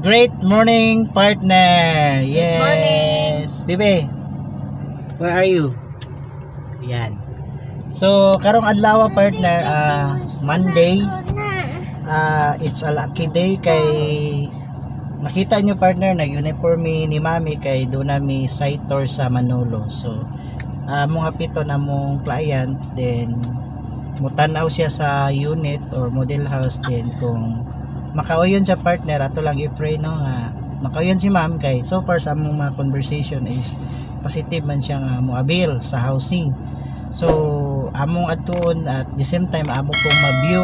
Great morning, partner. Yes. Morning. Bibi, where are you? Yan. So, karong adlaw, partner, Monday. It's a lucky day kay nakita nyo, partner, nag-uniform ni Mami kay doon nami site tour sa Manolo. So, mga pito na mong client, then mutanaw siya sa unit or model house din kung makauyon siya, partner. Ato lang i-pray no nga makauyon si ma'am kay so far sa among mga conversation is positive man siya nga moabil sa housing. So among atuon at the same time amo pong ma-view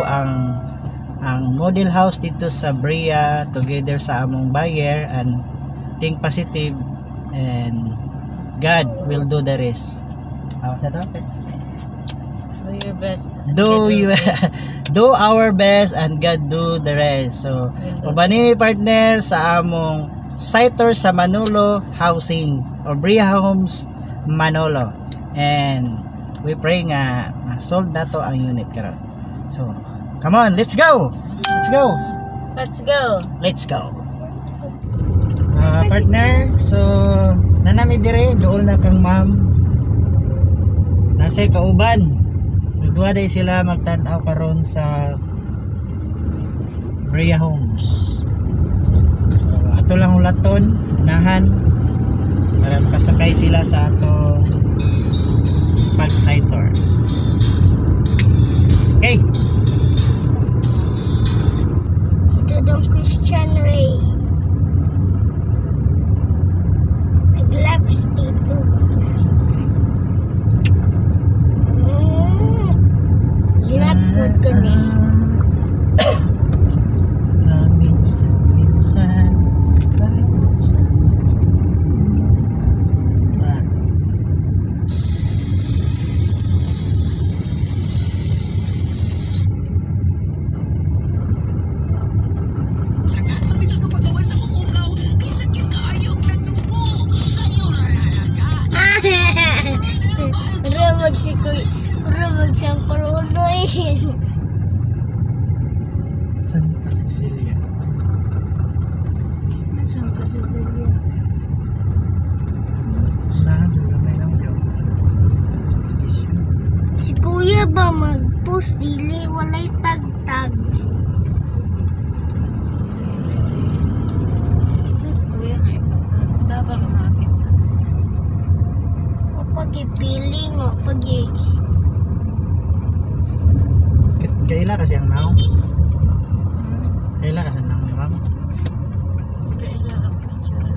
ang model house dito sa Brea together sa among buyer, and think positive and God will do the rest. Okay. Do your best. Do our best and God do the rest. So, ubani partner sa among site tour sa Manolo Housing or Brea Homes Manolo. And we pray nga sold na to ang unit karon. So, come on, let's go. Let's go. Let's go. Let's go. Partner, so nanami dire dool na kang ma'am. Nasa kauban. So duha day sila magtan-aw karon sa Brea Homes. So ato lang ulaton unahan para makasakay sila sa atong pag-site tour. Okay. Student Christian Ray. Nag-labs dito. Lapod ko na eh. Minsan bawat Rumag siyang parunoy. Santa Cecilia. Santa Cecilia. Saan na may lang daw? Si kuya ba mag-post dili walay tag-tag? Gusto yan eh. Dapat natin. O pag-ipiling o Kaila kasi ang naong. Kaila kasi ang naong ni ma'am. Kailangan picture.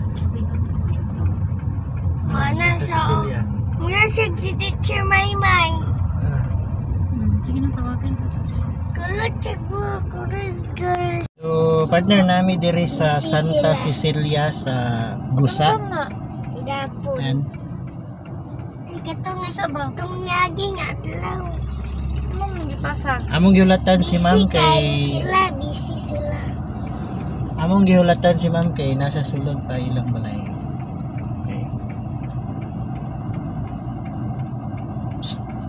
Mana siya. Muna siya si Teacher Maymay. Sige na, tawagan sa tasya. Kulot siya po. Kulot. So, partner namin diri sa Santa Cecilia sa Gusa. Dapon. And Katong itong yaging atlaw. Anong nagipasa? among gihulatan si ma'am kay Busy sila. among gihulatan si ma'am kay nasa sulod pa ilang balay. Okay.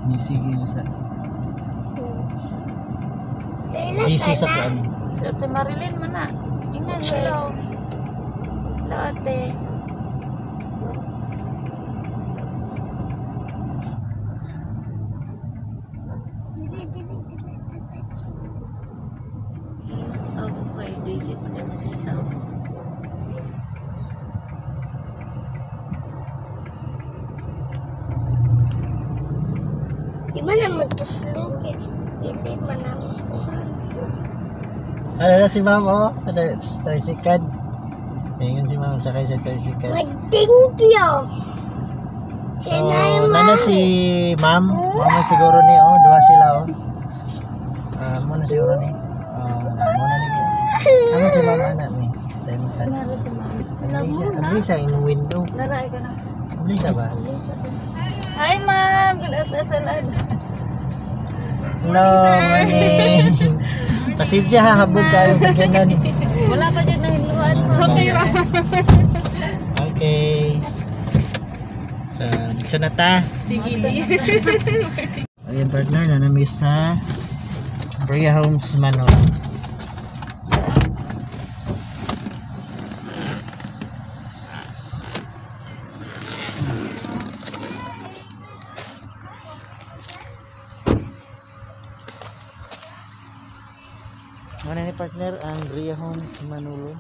Busy gila sa busy sa plan. Sa Ate Marilyn man na. Ina, hello. Hello, ate. Ako kayo, daily mo na makita. Di ba naman ito slug eh? Hindi man naman po. Ano na si ma'am, oh? Tricycle. Ngayon si ma'am sakay sa tricycle. Mag-thank you! So, nana si ma'am. Mama siguro ni, oh. Dua sila, oh. Muna siguro ni. Muna ni. Ano si ma'am anak ni? Sa imutan. Nara si ma'am. Abli siya in window. Naray ka na. Abli siya ba? Hi, ma'am. Good afternoon. Hello, morning. Pasidya ha, habog kayo sa ganan. Wala pa dyan na hinuan mo. Okay lang. Okay. So, dito na ta. Ayan, partner, nanamiss sa Brea Homes Manolo. Mana ni partner ang Ria Homes Manulon.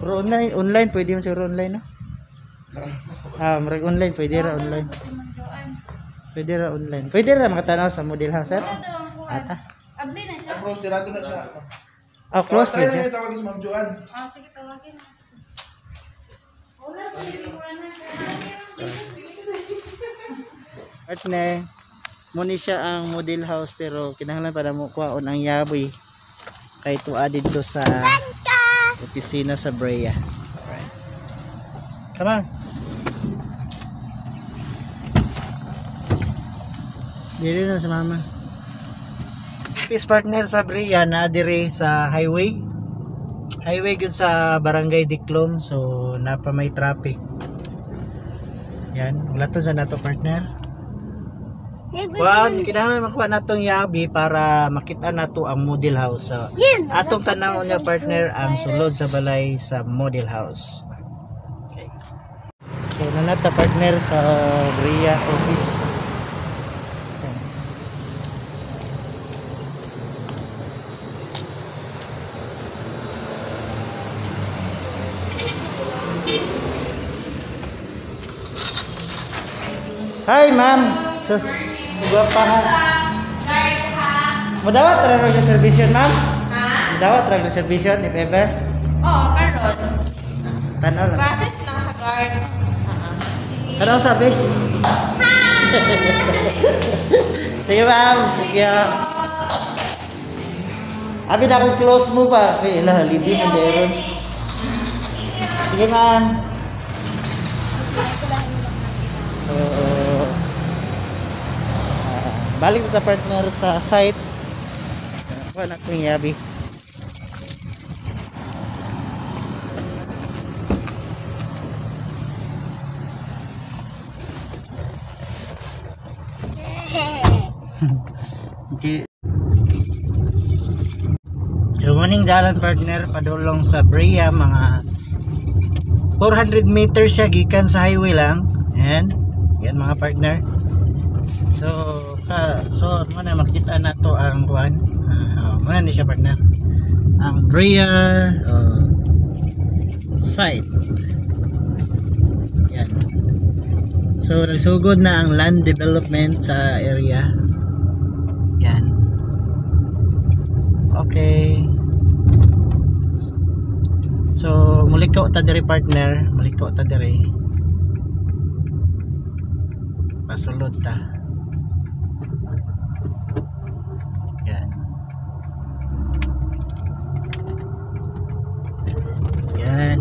Pero online pwede mo siguro online no? Marag online pwede ra online. Pwede ra online. Pwede ra makatanaw sa model house sir. Ata. Abli na siya. Close dito na siya. Close Try siya. niyo tawagin si Ma'am Joan. Sige, tawagin na. Wala po, hindi ko na Partner, muni siya ang model house pero kinahanglan para mo kuhaon ang yaboy kay tuwa dito sa opisina sa Brea. Alright. Come on. Dili na sa mama. Peace partner sa Brea na dire sa highway. Highway gyud sa Barangay Diklom, so napa may traffic. Yan, wala to sa nato partner. Kuan, kinahanglan makuha natong yabi para makita nato ang model house. So, atong tanaw niya partner ang sulod sa balay sa model house. Okay. So nanata partner sa Brea office. Hi ma'am. Sus, gwapa ha. Madawat ra reservation ma'am? Ha? Madawat ra reservation if ever. Oo, karon. Tanaw lang. Basit lang sa guard. Ano sabi? Sige ma'am, sige. Abi na akong close mo pa. Kaya halidi mo deron. Sige ma'am. So, balik sa partner sa site. Wala na kong yabi. Okay. So, muning dalan partner padulong sa Brea, mga 400 meters siya gikan sa highway lang. And yan mga partner. So muna makita na to ang kuan. Muna ni siya partner. Ang Brea site. Yan. So nagsugod na ang land development sa area. Yan. Okay. So muliko ta diri partner, muliko ta diri. Pasulod ta. Yan. Yan.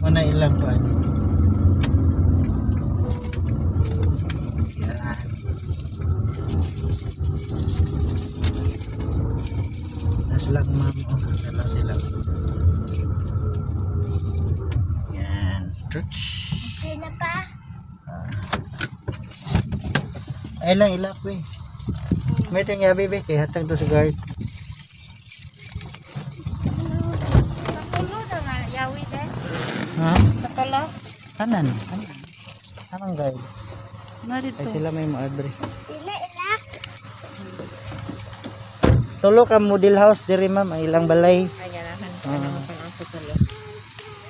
Mana ilang pa. Yan. Nasilang ma'am. Nasilang sila. Yan. Touch. Okay na pa? Ay lang ilak we. May ting yabi be kay hatag to sa guard. Natulo na nga, yawi din. Ha? Natulo. Kanan. Anong guard? Narito. Ay sila may maadre. Dili ilak. Tulo ka model house diri ma'am ang ilang balay. Ayan naman. Ano mo pang asa tulo.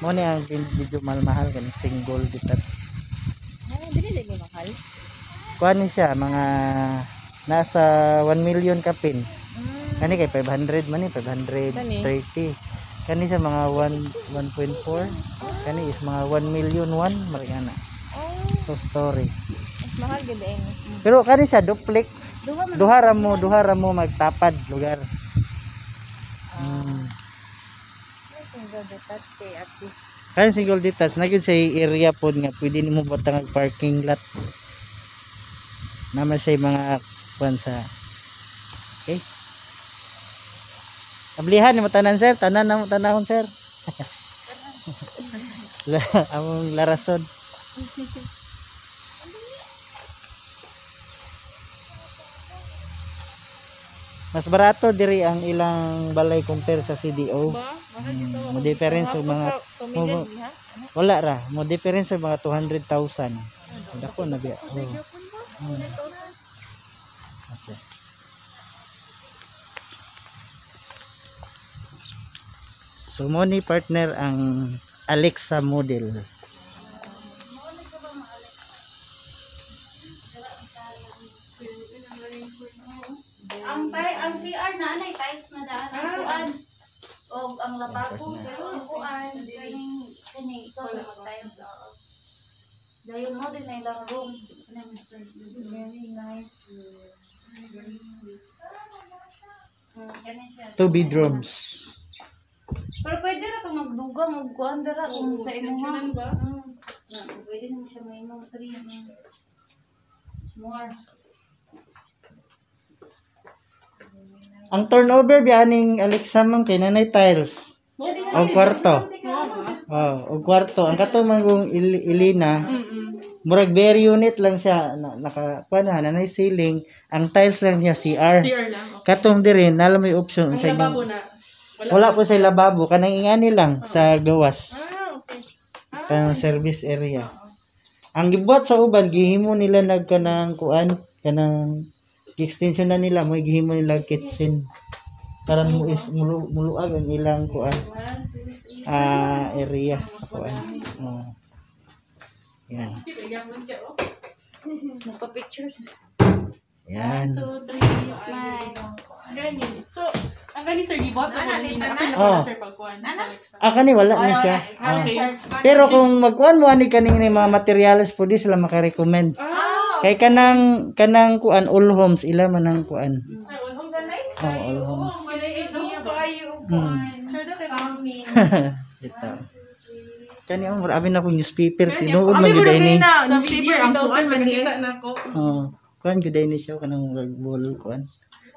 Mo ni ang video mahal kan single detached. Dili mahal. Kuan ni siya mga nasa 1 million kapin. Kani kay 500 man ni 530. Kani sa mga 1.4. Kani is mga 1 million 1 marigana. So story. Mas mahal gid eh. Pero kani sa duplex. Duha ra mo magtapad lugar. Single detached at least. Kani single detached na gyud sa area pod nga pwede nimo butang ang parking lot. Naman sa mga kuan sa okay. Ablihan mo tanan sir, tanan na mo tanahon sir. Among larason. Mas barato diri ang ilang balay compare sa CDO. Mo difference og mga wala ra, mo difference og mga 200,000. Dako na biya. Oh. Asa. So mo ni partner ang Alexa model. Ang CR na anay tiles na daan ang kuan. O ang lababo pero ang kuan kani ikaw na mag-tiles. Dayon mo din na ilang room. Very nice room. Two bedrooms. Pero pwede ra itong magdugang o kuan dara kung sa imuha. Pwede naman siya may mga 3 more. Ang turnover biyaning Alexa man kay nanay tiles. O kwarto. Oh, o kwarto. Ang katong mangong ilina. Murag bare unit lang siya naka nanay ceiling. Ang tiles lang niya CR. CR lang. Okay. Katong diri nala may option Ang sa lababo inyong na. wala po sa lababo kanang ingani lang sa gawas. Okay. Kanang service area. Ang gibuhat sa uban gihimo nila nagkanang kuan kanang extension na nila mo gihimo nila kitchen para mo is muluag ang ilang kuan area sa kuan. Oh. Yan. Nagpa-pictures. Yan. 2, 3, smile. Ganyan. So, ang gani sir, gibot ako kanina. Ako na Oh. pala sir pagkuhan. Alexa. Kani wala na siya. Okay. Pero kung magkuan mo ani kaning mga materials po di sila maka-recommend. Kay kanang kuan all homes ila man ang kuan. Ay, all homes are nice. Oh, all homes. Sure that Ito. Kani ang marami na akong newspaper tinuod man Kami gyud ni. sa video ang kuhan makikita na ko. Oh, kuan gyud ni siya kanang wall kuan.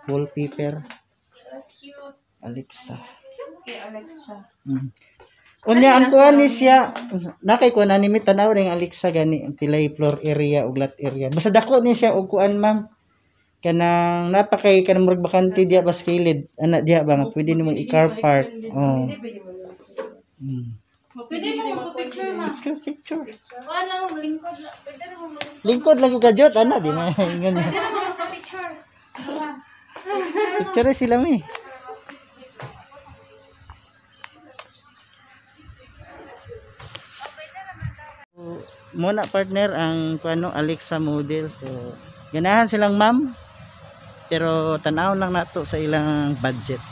Wallpaper. Alexa. Okay, Alexa. Unya ang kuan ni siya nakay kuan anime tanaw ring Alexa gani ang pilay floor area ug lot area. Basta dako ni siya og kuan ma'am. Kanang napakay kanang murag bakante diya bas kilid. Ana diya ba nga pwede nimo i-car park. Oh. Pwede mo magpa-picture ma. Picture. Kuan lang mo lingkod. Pwede na mo lingkod. Lingkod lang ko kajot ana di na ingon. Pwede na mo magpa-picture. Picture sila mi. Muna partner ang kuano Alexa model. So ganahan silang ma'am. Pero tanaw lang nato sa ilang budget.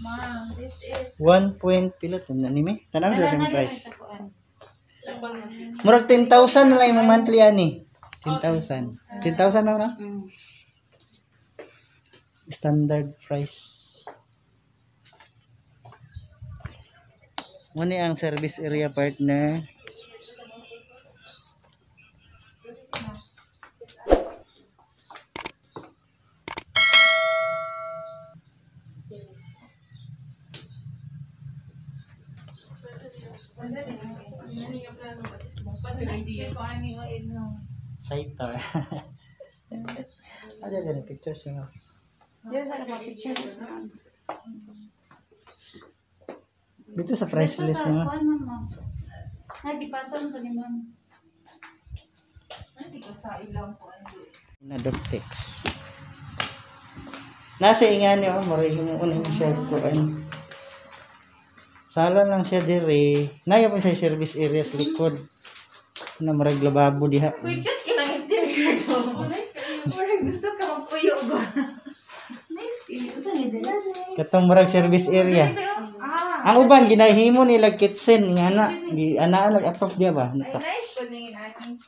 Ma'am, this is 1 point pila to na nimi. Tanaw sa siyang price. kuan. Murag 10,000 na lang yung monthly ani. 10,000. 10,000 na na? Standard price. Muna ang service area partner. Sitar. Ada ganun pictures mo. There's a picture this one. Dito sa price list mo. Kuan ma'am. Nagdipasan sa ni ma'am. Na Doptex. Nasa ingani oh, maray yung unang share ko sala lang siya dire. Naya pa sa service area sa likod. Na marag lababo diha. Wait, just kinang interior to. Parang gusto ka magpuyo ba? Nice kayo. Saan ni Dela? Katong marag service area. Ang uban ginahimo nila kitchen nga na. Ana nag-approve dia ba? Nata. Nice po ningin ani.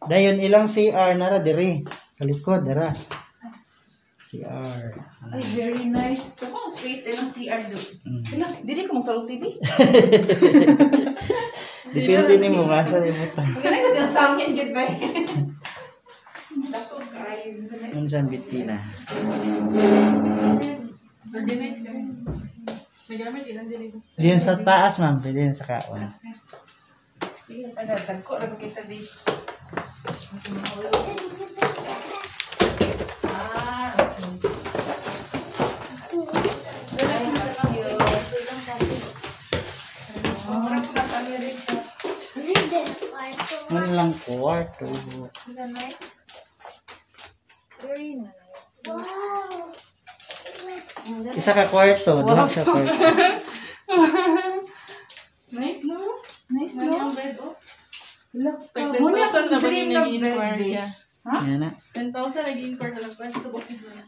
Dayon ilang CR nara dire sa likod dara. CR. Ay, very nice. Ito ang space ng CR do. Wala, dili ko magkalong TV. Depende ni mo ba sa limutan. Maganda ko sa amin, get ba? Dako kayo. Unsan bitina. Organize ka rin. May gamit, ilan din ito. Diyan sa taas, ma'am. Pwede yan sa kaon. Sige, tagal ko lang kita dish. Mas mahulog. Ah, okay. Ano lang kwarto. Very nice. Wow. Isa ka kwarto. Duha sa kwarto. Nice, no? Nice, Ano no? yung bed, oh? Look, Like muna 10,000 na ba dream yung na nag-inquire bed niya? Yan na. 10,000 nag-inquire ka lang pa sa bukid mo na.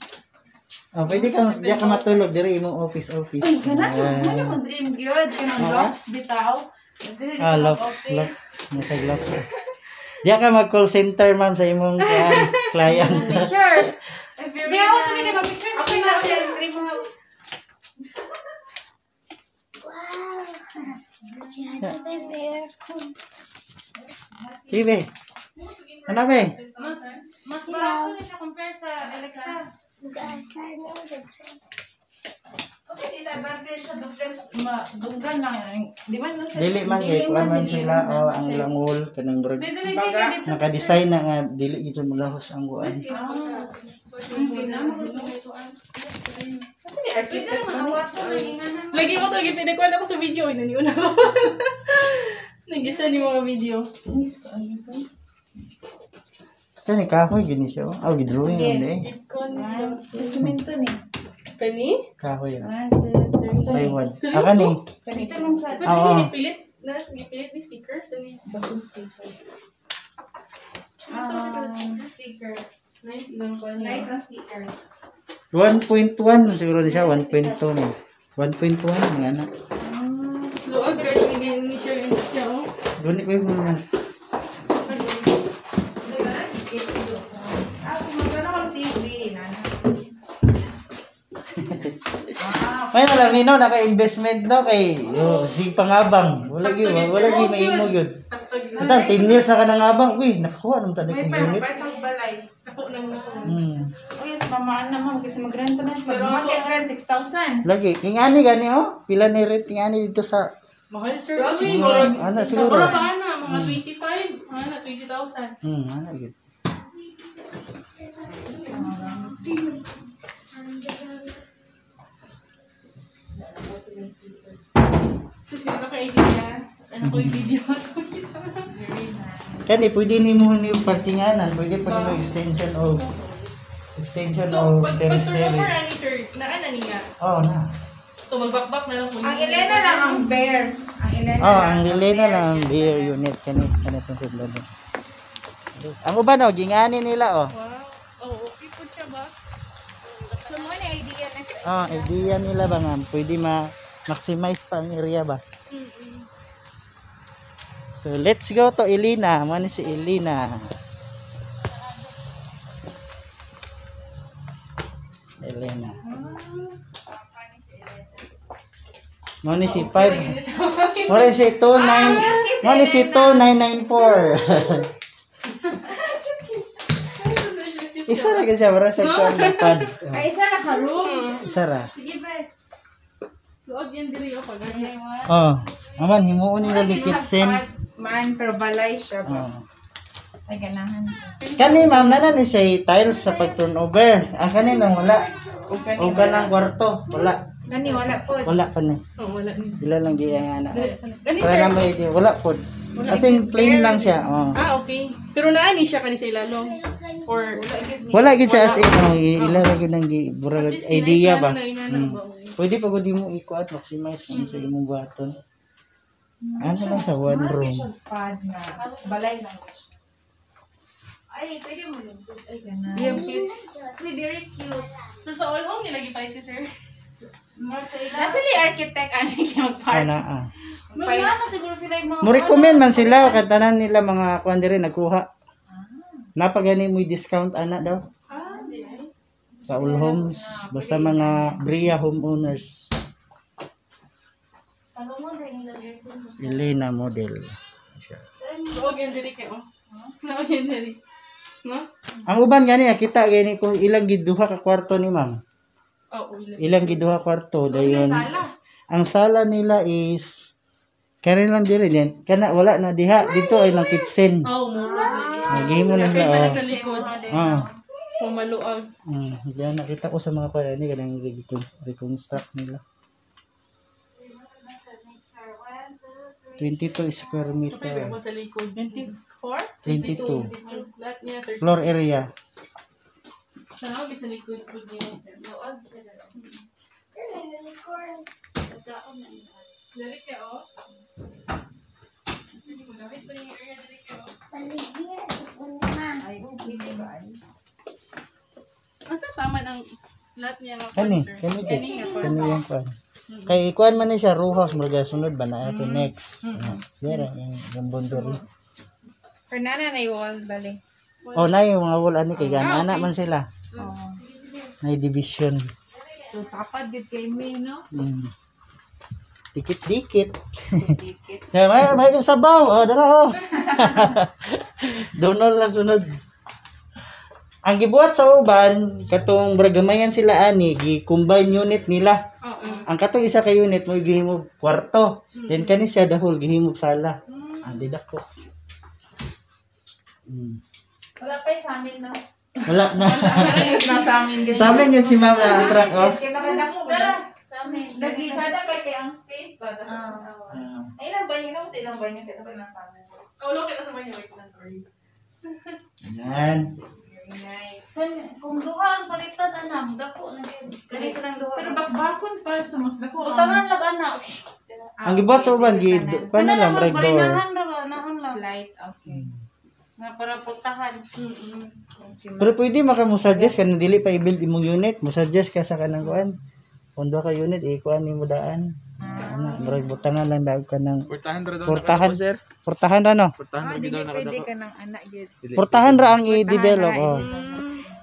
Oh, pwede ka diya ka matulog diri imong office. Ay, kana Ayan. ano mo dream gyud kanang Oo. loft bitaw. Dili Ah, ka love, office. love. Nasa love. Diya ka mag-call center, ma'am, sa imong client. Teacher. Ay, very Hindi ako nice. sabi ka mag-picture. Okay na siya, dream mo. Wow. Diyan ba yung aircon? Sige, be. Ano, be? Mas barato na siya compare sa Alexa. Okay, disadvantage siya because dunggan lang yan. Di ba no? Dili man kay kuan man sila o ang ilang wall kanang brad. Pwede na Baga. siya dito. Naka-design na nga dili gito magahos ang kuan. Kasi architect Mga wato na inganan. Lagi mo ito, pinagkuhan ako sa video. Naniuna ko. Nag-isa ni mga video. miss ko ano ko. Kani kahoy gini siya. Oh, gidrawing yun eh. Semento ni. Kani? Kahoy. 1 2 3. Ay, wad. Seryoso? Ah, kani. Kanito lang sa Ba't Oo. hindi nipilit? Nipilit ni sticker? Saan ni? basing station. Sticker. Nice lang pa niya. Nice ang sticker. 1.1 siguro na siya 1.2 na. 1.1 mga anak. Slow agad. Hindi siya oh. Guni ko yung mga. Ako magana ang TV na. May na lang nino naka-investment no kay si pangabang. Wala gyud, wala gyud maimo gyud. Sakto yun. Atang 10 years na ka nangabang. Uy, nakakuha nang tani May kong pa unit. ang balay. Ako lang na ako. Oh yes, mamaan naman kasi mag-rent na. Pag ang rent 6,000. Lagi, king ani gani oh. Pila ni rent king ani dito sa Mahal sir. Ana siguro. Siguro pa na. Mga 25. Ana, 20,000. Ana gyud. Kasi naka-idea. Ano ko yung video ko. Kani pwede nimo ni parkinganan, pwede pa nimo extension of So, pag terrace turnover terrace. ani sir, na niya. Oh, na. So, magbakbak na lang po. Ang Elena lang ang bear. Ang Elena Oh, lang ang Lilena lang beer unit kani tong sudlan. Ang uban oh, gingani nila oh. Wow. Oh, okay po siya ba? So, mo na idea na. Oh, idea nila ba nga pwede ma-maximize pa ang area ba? So, let's go to Elena. Mani si Elena. Elena. Mani si 5. Mani si 29. Mani si 2994. Isa ra ka siya para sa pad. Ay, isa na ka room. Isa ra. Sige ba? Luog yan diri ako. Ganyan. Oh, aman himuon nila di kitchen. Man, pero balay siya ba? Oh. Ay, ganahan. Kani ma'am na ni say tiles sa pag-turnover. Ang kanina wala. O O kanang kwarto, wala. Gani, wala po. Wala pa ni. Oh, wala ni. Sila lang di ang ana. Gani Para sir. na may di wala pod. Kasi plain lang siya. Oh. Ah, okay. Pero naani siya kanisa ilalong. Or Wala gid siya as in oh, ilalagay gyud nang burag least idea ba. kinailangan na Hmm. ba? Pwede pa gud mo ikuat maximize kung sa imong buhaton. Ano lang sa one room. Pad na. Balay lang. Ay, pwede mo lang. Ay, ganahan. Yung cute. Uy, very cute. Pero sa all home nilagi palit ni sir. More sa ila. Nasa li architect ani kaya mag-park. Ana ah. Wala na siguro sila yung mga... Mo recommend man sila kantanan nila mga kuan diri nagkuha. Napagani mo discount ana daw. Ah, di ay. Sa all homes. Basta mga Bria homeowners. Talo mo din yung aircon. Elena model. Huwag yan diri kayo. Huwag yan diri. No? Ang uban gani kita gani kung ilang giduha ka kwarto ni ma'am. Oo, ilan. Ilang giduha kwarto dayon. Sala. Ang sala nila is kani lang diri din. Kana wala na diha dito ay lang kitchen. Oo, mura. Gihimo lang Kaya na. pala sa likod. Pumaluag. Diyan nakita ko sa mga pala ni kanang reconstruct nila. 22 square Kapag meter. mo sa likod. 24? 22. Lahat niya 30. Floor area. Saan sa likod po niyo? Luag siya na lang. Pagkaon na yun. Dali kayo. Hindi ko gamit pa yung area dali kayo. Ay, okay, diba? Asa tama ang lahat niya nga Kani yung kwan. Kay ikuan man ni siya row house mga sunod ba na ito next. Dere yung boundary. Fernanda na yung bali. Oh na yung mga wall ani kay gana anak man sila. Na division. So, tapad din kay May, no? Dikit-dikit. Kaya may kong sabaw. Oh, dara oh. Donol lang sunod. Ang gibuhat sa uban, katong bragamayan sila ani, gi-combine unit nila. Ang katong isa ka unit mo gihimo kwarto. Then kani siya dahol gihimo sala. Andi dako. Wala pa yung sa amin, no? Wala na. Ayos na sa amin din. Sa amin yun si ma'am na ang truck oh. Kaya maganda ko Tara, ba? sa amin. Lagi, sada pa kay ang space ba? Ay, ilang banyo na? Sa ilang banyo kaya pa sa amin. Oh, look at sa banyo. Wait na, sorry. Yan. Very nice. Kung duha ang palitan, anam, dako na din. Kani silang duha. Pero bakbakon pa, sumasda ko. Butangan lang, anak. Ang gibuhat sa uban kuan na lang break door. Barinahan lang, anahan lang. Slight, okay. Na para putahan. Pero pwede maka mo suggest kan dili pa i-build imong unit, mo suggest ka sa kanang kuan. Kung duha ka unit ikuan nimo daan. Ana, murag butangan lang daog ka ng Portahan ra daw portahan. na sir. Portahan ra no. Portahan ra daw na Pwede ka ng anak yun. Portahan ra ang i-develop oh.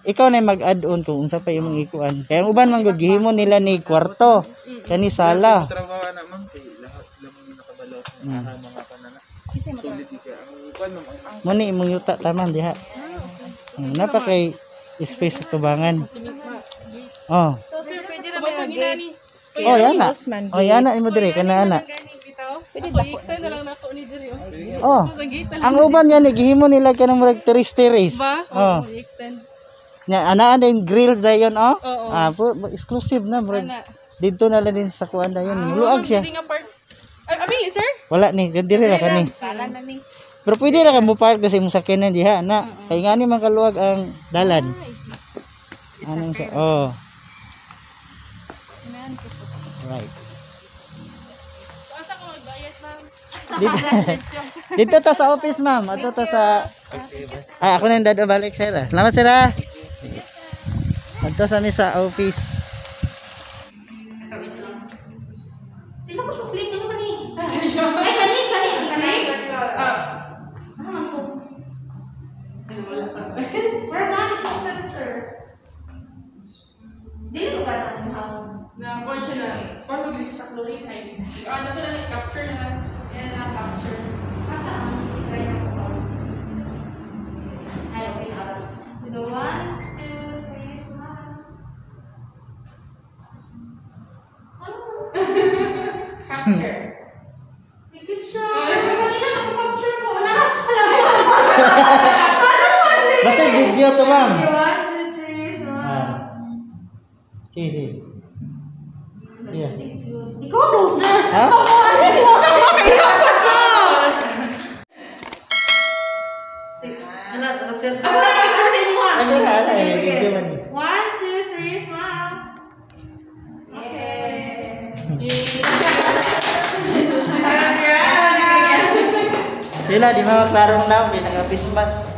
Ikaw na mag-add on kung unsa pa imong ikuan. Kaya ang uban man gud gihimo nila ni kwarto, kani sala. Trabaho na ma'am kay lahat sila mga nakabalaw sa mga panana. Sulit ka ang kuan ma'am. Mo ni imong yuta taman diha. Napa kay space sa tubangan. Oh. So, sir, pwede na Sabay ba panginani. Oh, yana. Oh, yana imo dire kana ana. Pwede i-extend na lang na ako ni Diri. Oh. Sa gate na lang. Ang uban yan gihimo nila kanang murag terrace. Ba? Oh. I-extend. Nya ana din grills dayon oh. Oo. Exclusive na murag. Ana. Dito na lang din sa kuan dayon. Luag siya. Hindi nga parts. Abi, sir? Wala ni, dire ra kani. Sala na ni. Pero pwede ra ka mo park kasi imong sakyanan diha na. Kay ngani man kaluwag ang dalan. Anong sa oh. Right. Asa ko magbayad, ma'am? Dito ta sa office ma'am. Ato ta sa ako na dad balik sir. Salamat sir. Ato sa mi sa office. Tino ko supling ano man ni? Ay kani kani. Where na ko sir? Dili mo ka Na kuwan siya na, or mag-release sa chlorine ay nato na capture na lang. Yan na capture. Ay, okay na. So, 1, 2, 3, smile. Capture. Picture. Kanina nakapicture ko. Wala na pala. Basta video to ma'am. 1, 2, 3, smile. Sige. Yeah. Ikaw daw, sir. Ha? Ano si Mom? Sabi ko kayo pa siya. Ano, sir? Ako na picture sa inyo, ha? Ano na asa video man. 1, 2, 3, smile. Sila di mawag klarong na, may naka-Christmas.